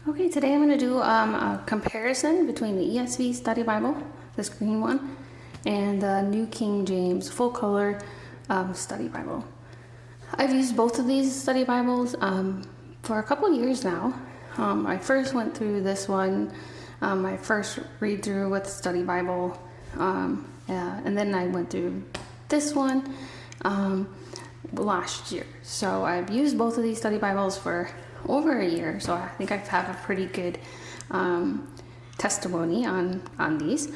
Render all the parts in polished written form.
Okay, today I'm going to do a comparison between the ESV Study Bible, this green one, and the New King James Full Color Study Bible. I've used both of these study Bibles for a couple years now. I first went through this one, my first read through with Study Bible, and then I went through this one last year. So I've used both of these study Bibles for over a year, so I think I have a pretty good testimony on these.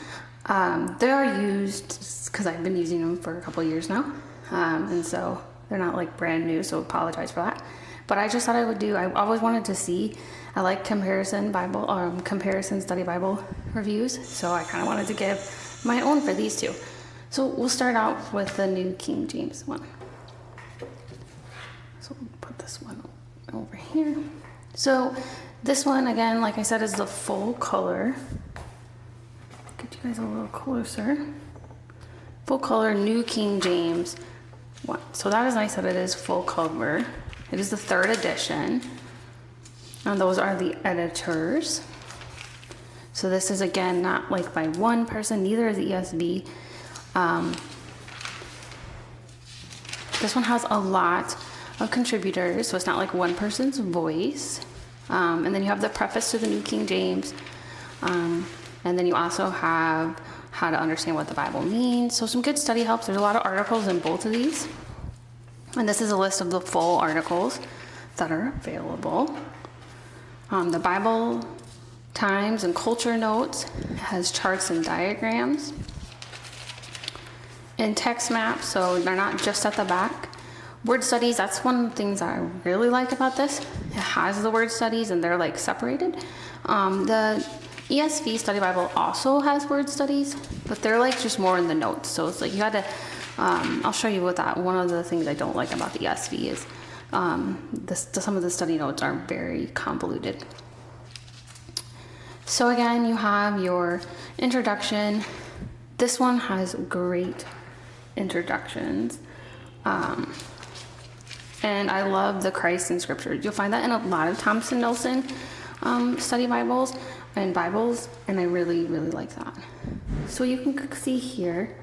They are used because I've been using them for a couple of years now, and so they're not like brand new, so apologize for that. But I just thought I always wanted to see, I like comparison study Bible reviews, so I kind of wanted to give my own for these two. So we'll start out with the New King James one. So we'll put this one over here. So this one, again, like I said, is the full color. Get you guys a little closer. Full color New King James one. So that is nice that it is full color. It is the 3rd edition. And those are the editors. So this is, again, not like by one person, neither is the ESV. This one has a lot of contributors, so it's not like one person's voice. And then you have the preface to the New King James. And then you also have how to understand what the Bible means. So some good study helps. There's a lot of articles in both of these. And this is a list of the full articles that are available. The Bible Times and Culture Notes has charts and diagrams. And text maps, so they're not just at the back. Word studies, that's one of the things that I really like about this. It has the word studies and they're like separated. The ESV Study Bible also has word studies, but they're like just more in the notes. So it's like you had to, I'll show you what that, one of the things I don't like about the ESV is some of the study notes are very convoluted. So again, you have your introduction. This one has great introductions. And I love the Christ in Scripture. You'll find that in a lot of Thompson Nelson study Bibles, and I really, really like that. So you can see here,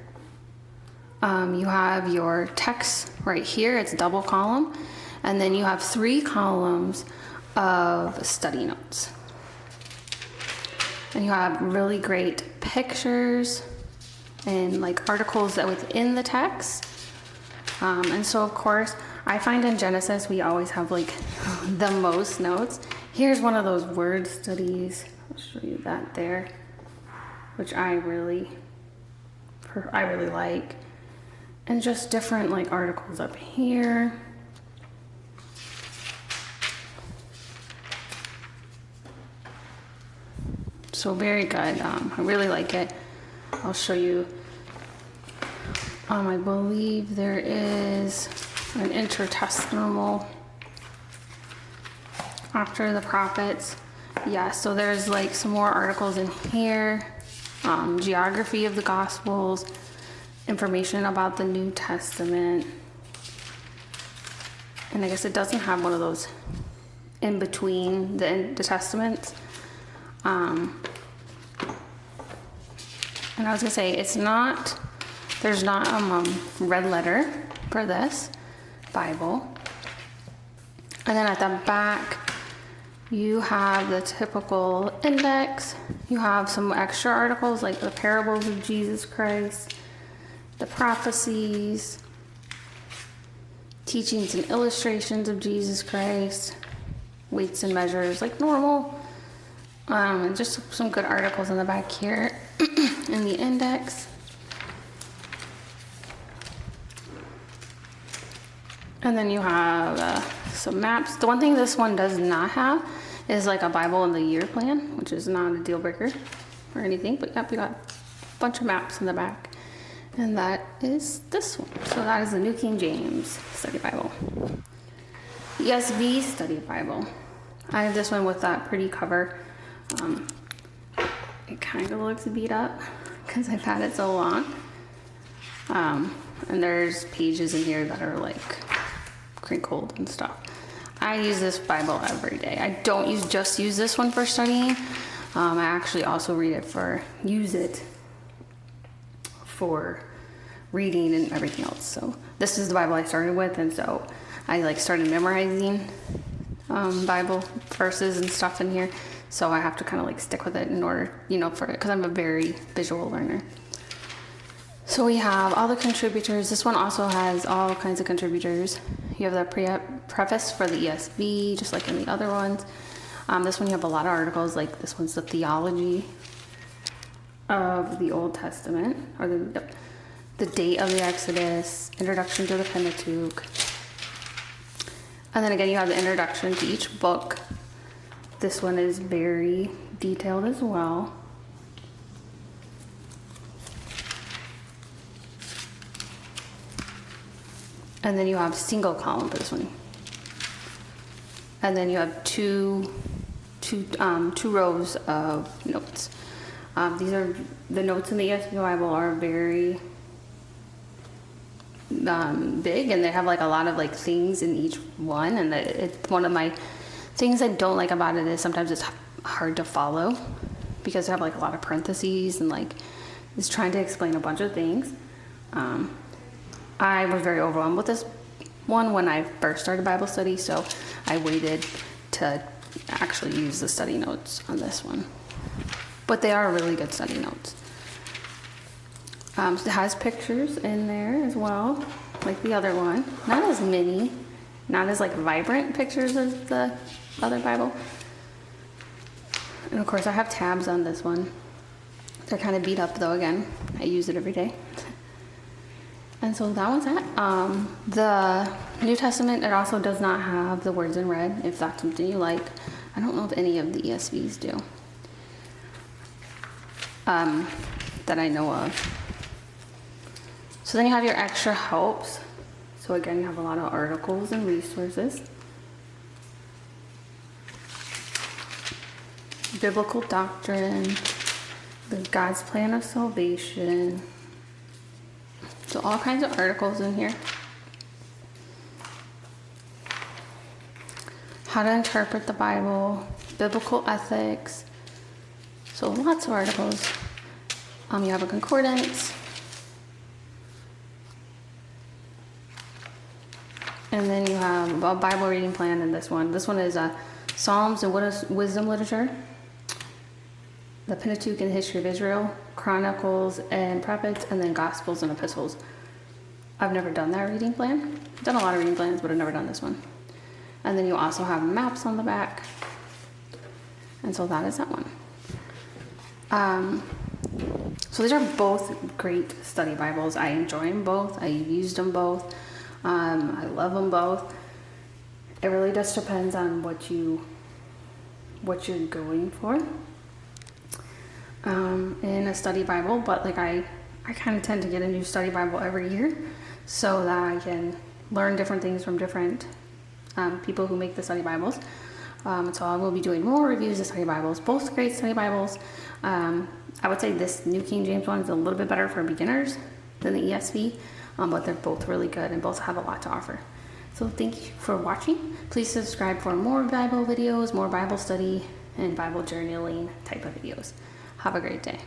you have your text right here. It's double column. And then you have 3 columns of study notes. And you have really great pictures and like articles that within the text. And so of course, I find in Genesis, we always have like the most notes. Here's one of those word studies. I'll show you that there, which I really like. And just different like articles up here. So very good. I really like it. I'll show you. I believe there is an intertestamental after the prophets. Yeah, so there's like some more articles in here. Geography of the Gospels, information about the New Testament. And I guess it doesn't have one of those in between the Testaments. And I was gonna say, there's not a red letter for this Bible. And then at the back, you have the typical index. You have some extra articles like the parables of Jesus Christ, the prophecies, teachings and illustrations of Jesus Christ, weights and measures like normal. And just some good articles in the back here in the index. And then you have some maps. The one thing this one does not have is like a Bible in the year plan, which is not a deal breaker or anything. But yep, you got a bunch of maps in the back. And that is this one. So that is the New King James Study Bible. ESV Study Bible. I have this one with that pretty cover. It kind of looks beat up because I've had it so long. And there's pages in here that are like crinkled and stuff. I use this Bible every day. I don't just use this one for studying. I actually also use it for reading and everything else. So this is the Bible I started with, and so I like started memorizing Bible verses and stuff in here. So I have to kind of like stick with it in order, because I'm a very visual learner. So we have all the contributors. This one also has all kinds of contributors. You have the preface for the ESV, just like in the other ones. This one you have a lot of articles, like this one's the theology of the Old Testament, or the date of the Exodus, introduction to the Pentateuch. And then again, you have the introduction to each book. This one is very detailed as well. And then you have single column for this one. And then you have two rows of notes. These are the notes in the ESV Bible are very big, and they have like a lot of like things in each one. And it's one of my things I don't like about it is sometimes it's hard to follow because they have like a lot of parentheses and like it's trying to explain a bunch of things. I was very overwhelmed with this one when I first started Bible study, so I waited to actually use the study notes on this one. But they are really good study notes. It has pictures in there as well, like the other one. Not as many, not as like vibrant pictures as the other Bible. And of course I have tabs on this one. They're kind of beat up though, again. I use it every day. And so that one's that. The New Testament, it also does not have the words in red, if that's something you like. I don't know if any of the ESVs do. That I know of. So then you have your extra helps. So again, you have a lot of articles and resources. Biblical doctrine, the God's plan of salvation. So all kinds of articles in here. How to interpret the Bible, biblical ethics. So lots of articles. You have a concordance. And then you have a Bible reading plan in this one. This one is Psalms and Wisdom Literature, the Pentateuch and the History of Israel, Chronicles and Prophets, and then Gospels and Epistles. I've never done that reading plan. I've done a lot of reading plans, but I've never done this one. And then you also have maps on the back. And so that is that one. So these are both great study Bibles. I enjoy them both. I used them both. I love them both. It really just depends on what you're going for in a study Bible. But like I kind of tend to get a new study Bible every year so that I can learn different things from different people who make the study Bibles. So I will be doing more reviews of study Bibles, both great study Bibles. I would say this New King James one is a little bit better for beginners than the ESV, but they're both really good and both have a lot to offer. So thank you for watching. Please subscribe for more Bible videos, more Bible study, and Bible journaling type of videos. Have a great day.